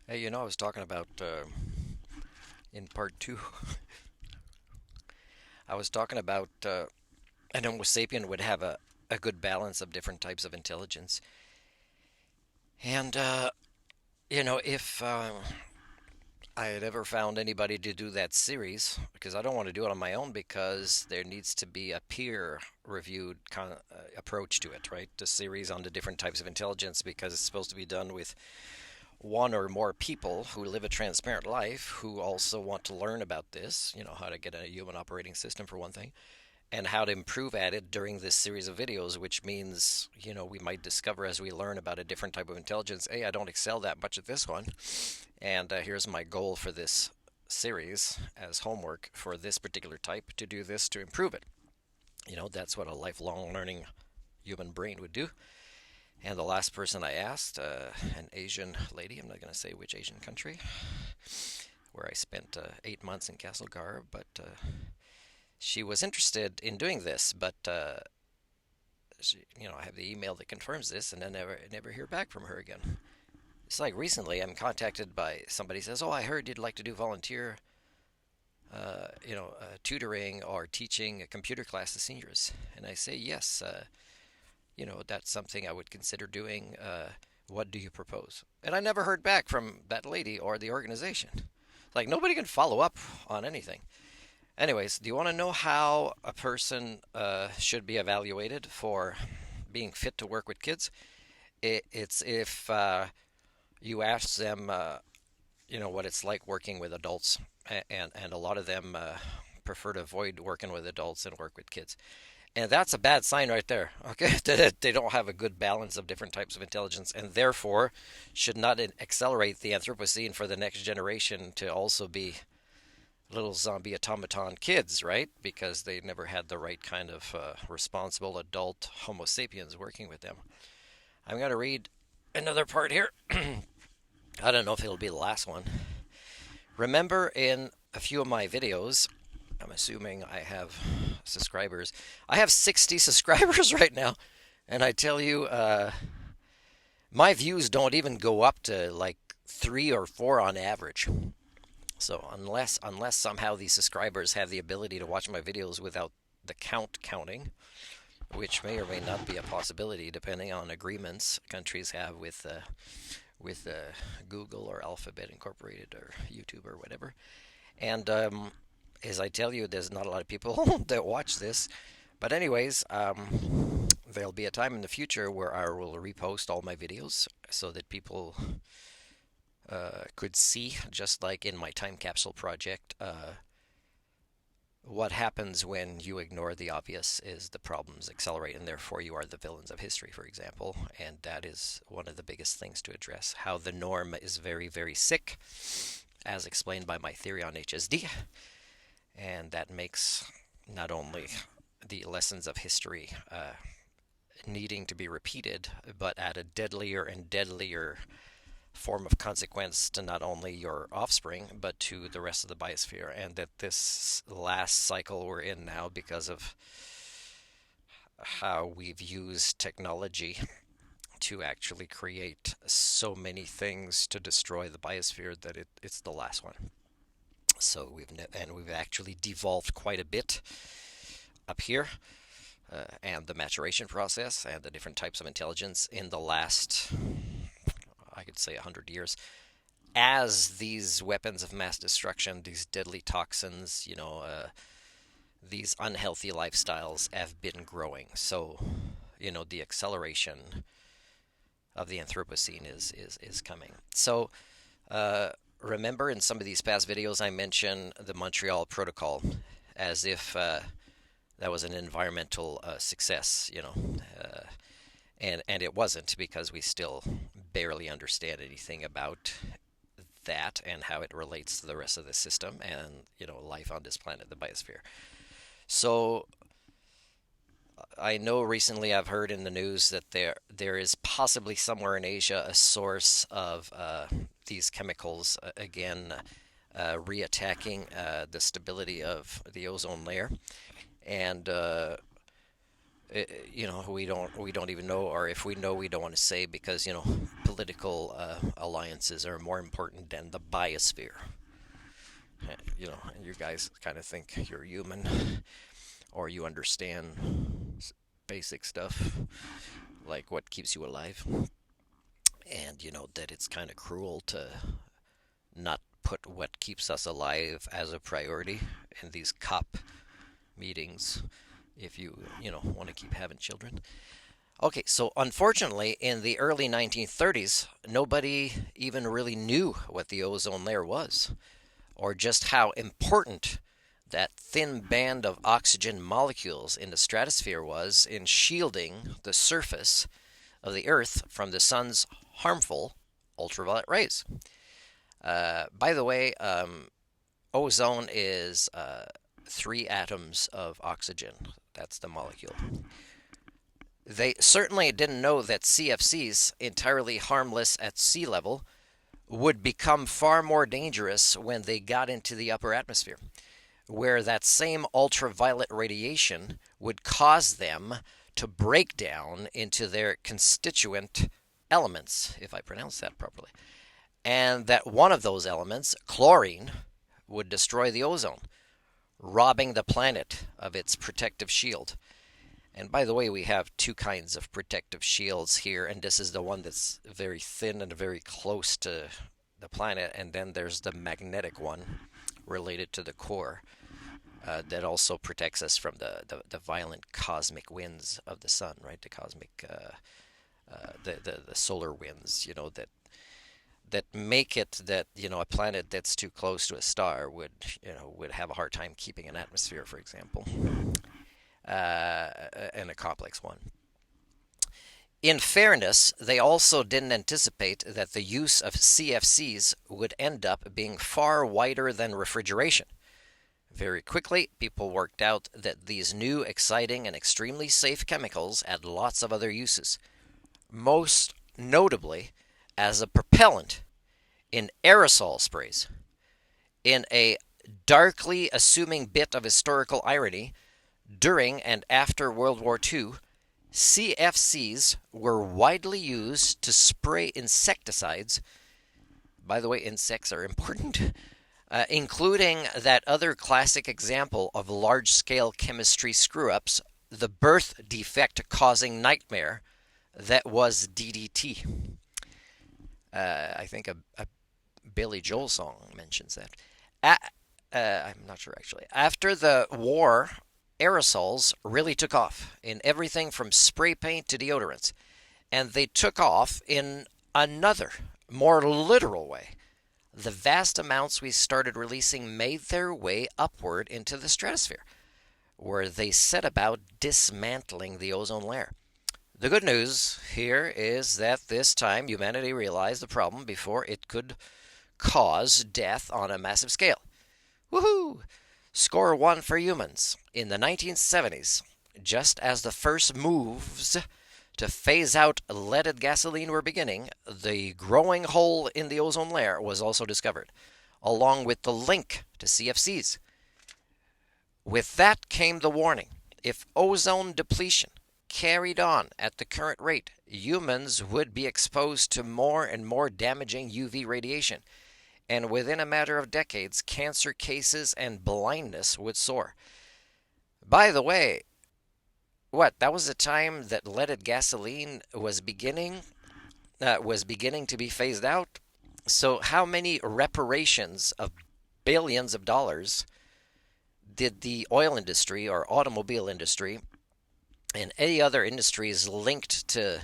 Hey, I was talking about in part two, I was talking about an Homo sapien would have a good balance of different types of intelligence. And, if I had ever found anybody to do that series, because I don't want to do it on my own because there needs to be a peer reviewed approach to it, right? The series on the different types of intelligence because it's supposed to be done with one or more people who live a transparent life who also want to learn about this, how to get a human operating system for one thing, and how to improve at it during this series of videos, which means, we might discover as we learn about a different type of intelligence, hey, I don't excel that much at this one, and here's my goal for this series as homework for this particular type to do this to improve it. That's what a lifelong learning human brain would do. And the last person I asked, an Asian lady, I'm not going to say which Asian country, where I spent 8 months in Castlegar, but she was interested in doing this, but I have the email that confirms this, and then never hear back from her again. It's like recently I'm contacted by somebody who says, "Oh, I heard you'd like to do volunteer, tutoring or teaching a computer class to seniors," and I say yes. That's something I would consider doing. What do you propose? And I never heard back from that lady or the organization. Like nobody can follow up on anything. Anyways, do you want to know how a person should be evaluated for being fit to work with kids? It's if you ask them, what it's like working with adults, and a lot of them prefer to avoid working with adults and work with kids. And that's a bad sign right there. Okay, that they don't have a good balance of different types of intelligence, and therefore should not accelerate the Anthropocene for the next generation to also be little zombie automaton kids, right? Because they never had the right kind of responsible adult Homo sapiens working with them. I'm going to read another part here. I don't know if it'll be the last one. Remember in a few of my videos, I'm assuming I have subscribers. I have 60 subscribers right now, and I tell you, my views don't even go up to like 3 or 4 on average. So unless somehow these subscribers have the ability to watch my videos without the counting, which may or may not be a possibility depending on agreements countries have with Google or Alphabet Incorporated or YouTube or whatever. And as I tell you, there's not a lot of people that watch this. But anyways, there'll be a time in the future where I will repost all my videos so that people could see, just like in my time capsule project, what happens when you ignore the obvious is the problems accelerate, and therefore you are the villains of history, for example. And that is one of the biggest things to address. How the norm is very, very sick, as explained by my theory on HSD. And that makes not only the lessons of history needing to be repeated, but at a deadlier and deadlier form of consequence to not only your offspring but to the rest of the biosphere, and that this last cycle we're in now, because of how we've used technology to actually create so many things to destroy the biosphere, that it's the last one. So we've actually devolved quite a bit up here, and the maturation process and the different types of intelligence in the last, I could say, 100 years, as these weapons of mass destruction, these deadly toxins, these unhealthy lifestyles have been growing. So, the acceleration of the Anthropocene is coming. So, remember in some of these past videos, I mentioned the Montreal Protocol as if that was an environmental success, and it wasn't, because we still barely understand anything about that and how it relates to the rest of the system and life on this planet, the biosphere. So I know recently I've heard in the news that there is possibly somewhere in Asia a source of these chemicals again reattacking the stability of the ozone layer, and we don't even know, or if we know, we don't want to say because political alliances are more important than the biosphere. And you guys kind of think you're human or you understand basic stuff like what keeps you alive, and that it's kind of cruel to not put what keeps us alive as a priority in these COP meetings if you want to keep having children. Okay, so unfortunately, in the early 1930s, nobody even really knew what the ozone layer was, or just how important that thin band of oxygen molecules in the stratosphere was in shielding the surface of the Earth from the sun's harmful ultraviolet rays. By the way, ozone is three atoms of oxygen. That's the molecule. They certainly didn't know that CFCs, entirely harmless at sea level, would become far more dangerous when they got into the upper atmosphere, where that same ultraviolet radiation would cause them to break down into their constituent elements, if I pronounce that properly. And that one of those elements, chlorine, would destroy the ozone, robbing the planet of its protective shield. And by the way, we have two kinds of protective shields here, and this is the one that's very thin and very close to the planet, and then there's the magnetic one related to the core that also protects us from the violent cosmic winds of the sun, right? The cosmic, the solar winds, that make it that a planet that's too close to a star would have a hard time keeping an atmosphere, for example, and a complex one. In fairness, they also didn't anticipate that the use of CFCs would end up being far wider than refrigeration. Very quickly, people worked out that these new, exciting, and extremely safe chemicals had lots of other uses, most notably as a propellant in aerosol sprays. In a darkly assuming bit of historical irony, during and after World War II, CFCs were widely used to spray insecticides. By the way, insects are important, including that other classic example of large-scale chemistry screw-ups, the birth defect-causing nightmare that was DDT. I think a Billy Joel song mentions that. I'm not sure, actually. After the war, aerosols really took off in everything from spray paint to deodorants. And they took off in another, more literal way. The vast amounts we started releasing made their way upward into the stratosphere, where they set about dismantling the ozone layer. The good news here is that this time humanity realized the problem before it could cause death on a massive scale. Woohoo! Score one for humans. In the 1970s, just as the first moves to phase out leaded gasoline were beginning, the growing hole in the ozone layer was also discovered, along with the link to CFCs. With that came the warning. If ozone depletion carried on at the current rate, humans would be exposed to more and more damaging UV radiation, and within a matter of decades, cancer cases and blindness would soar. By the way, that was the time that leaded gasoline was beginning to be phased out. So how many reparations of billions of dollars did the oil industry or automobile industry and any other industries linked to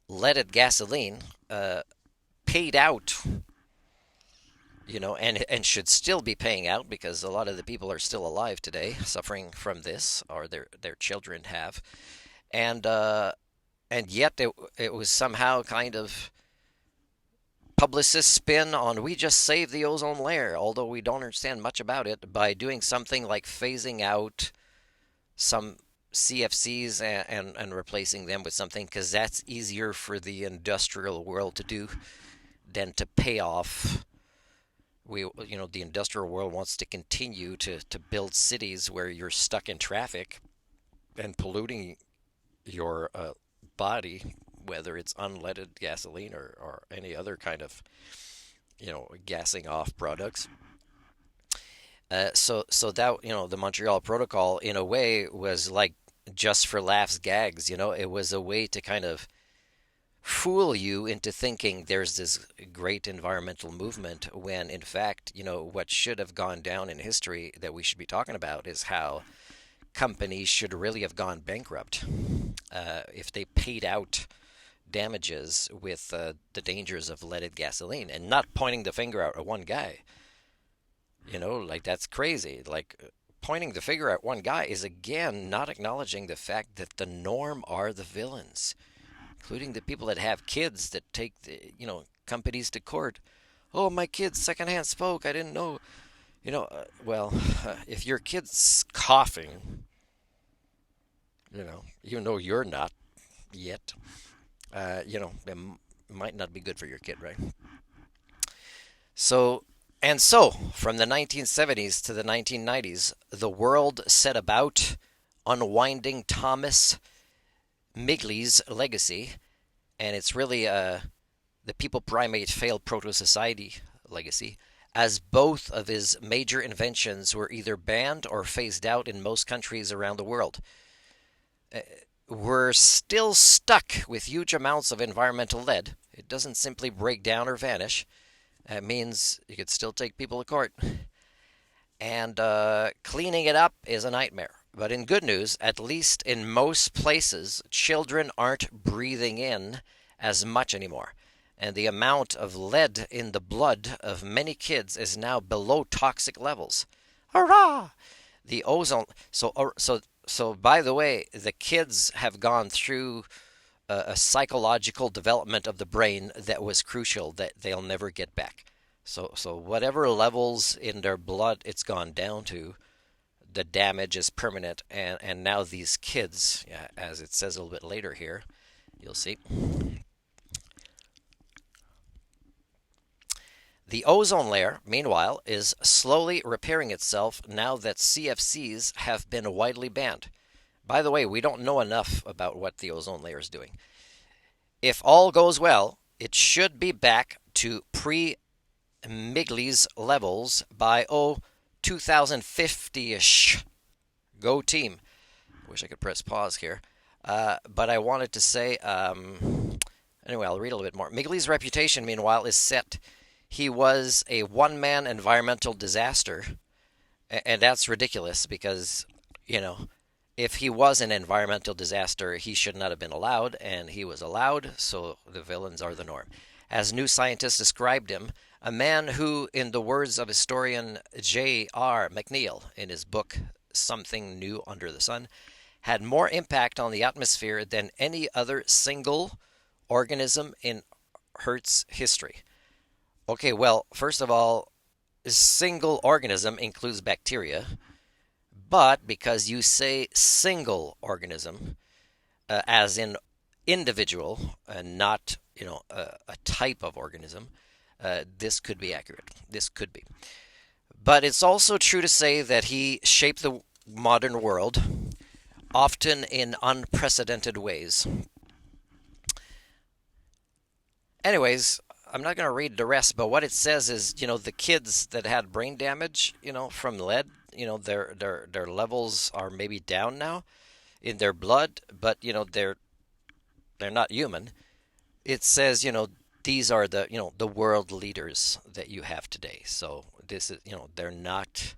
leaded gasoline paid out, and should still be paying out, because a lot of the people are still alive today suffering from this, or their children have, and yet it was somehow kind of publicist spin on we just saved the ozone layer, although we don't understand much about it, by doing something like phasing out some CFCs and replacing them with something, because that's easier for the industrial world to do than to pay off. The industrial world wants to continue to build cities where you're stuck in traffic and polluting your body, whether it's unleaded gasoline or any other kind of gassing off products. So that the Montreal Protocol in a way was like just for laughs, gags. It was a way to kind of fool you into thinking there's this great environmental movement when in fact what should have gone down in history that we should be talking about is how companies should really have gone bankrupt if they paid out damages with the dangers of leaded gasoline, and not pointing the finger out at one guy. Like that's crazy. Like pointing the finger at one guy is again not acknowledging the fact that the norm are the villains, including the people that have kids that take companies to court. Oh, my kid's secondhand smoke. I didn't know. Well, if your kid's coughing, even though you're not yet, it might not be good for your kid, right? So, from the 1970s to the 1990s, the world set about unwinding Thomas Migley's legacy, and it's really the people primate failed proto society legacy, as both of his major inventions were either banned or phased out in most countries around the world. We're still stuck with huge amounts of environmental lead. It doesn't simply break down or vanish. It means you could still take people to court. And cleaning it up is a nightmare. But in good news, at least in most places, children aren't breathing in as much anymore. And the amount of lead in the blood of many kids is now below toxic levels. Hurrah! The ozone. So by the way, the kids have gone through a psychological development of the brain that was crucial that they'll never get back. So whatever levels in their blood it's gone down to, the damage is permanent. And now these kids, as it says a little bit later here, you'll see. The ozone layer, meanwhile, is slowly repairing itself now that CFCs have been widely banned. By the way, we don't know enough about what the ozone layer is doing. If all goes well, it should be back to pre-Migley's levels by 2050-ish. Go team. Wish I could press pause here. But I wanted to say, anyway, I'll read a little bit more. Migley's reputation, meanwhile, is set. He was a one-man environmental disaster, and that's ridiculous because, if he was an environmental disaster, he should not have been allowed, and he was allowed, so the villains are the norm. As New Scientist described him, a man who, in the words of historian J.R. McNeill in his book Something New Under the Sun, had more impact on the atmosphere than any other single organism in Earth's history. Okay, well, first of all, a single organism includes bacteria, but because you say single organism, as in individual, and not a type of organism, this could be accurate. This could be. But it's also true to say that he shaped the modern world, often in unprecedented ways. Anyways, I'm not going to read the rest, but what it says is, the kids that had brain damage, from lead, their levels are maybe down now in their blood, but they're not human. It says, these are the world leaders that you have today. So this is, they're not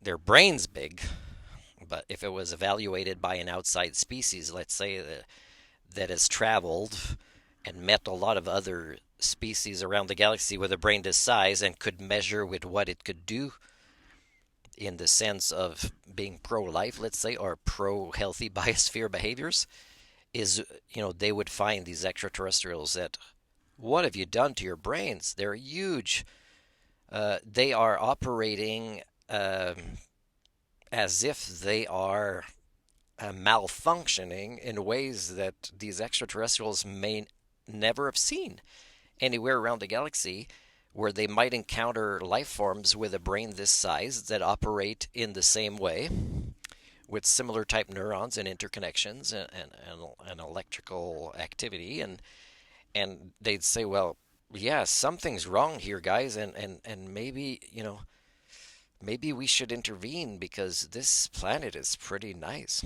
their brains big, but if it was evaluated by an outside species, let's say that has traveled and met a lot of other species around the galaxy with a brain this size and could measure with what it could do in the sense of being pro-life, let's say, or pro-healthy biosphere behaviors, is, they would find these extraterrestrials that, what have you done to your brains? They're huge. They are operating as if they are malfunctioning in ways that these extraterrestrials may never have seen anywhere around the galaxy, where they might encounter life forms with a brain this size that operate in the same way with similar type neurons and interconnections and electrical activity, and they'd say, well, yeah, something's wrong here, guys, and maybe, maybe we should intervene because this planet is pretty nice.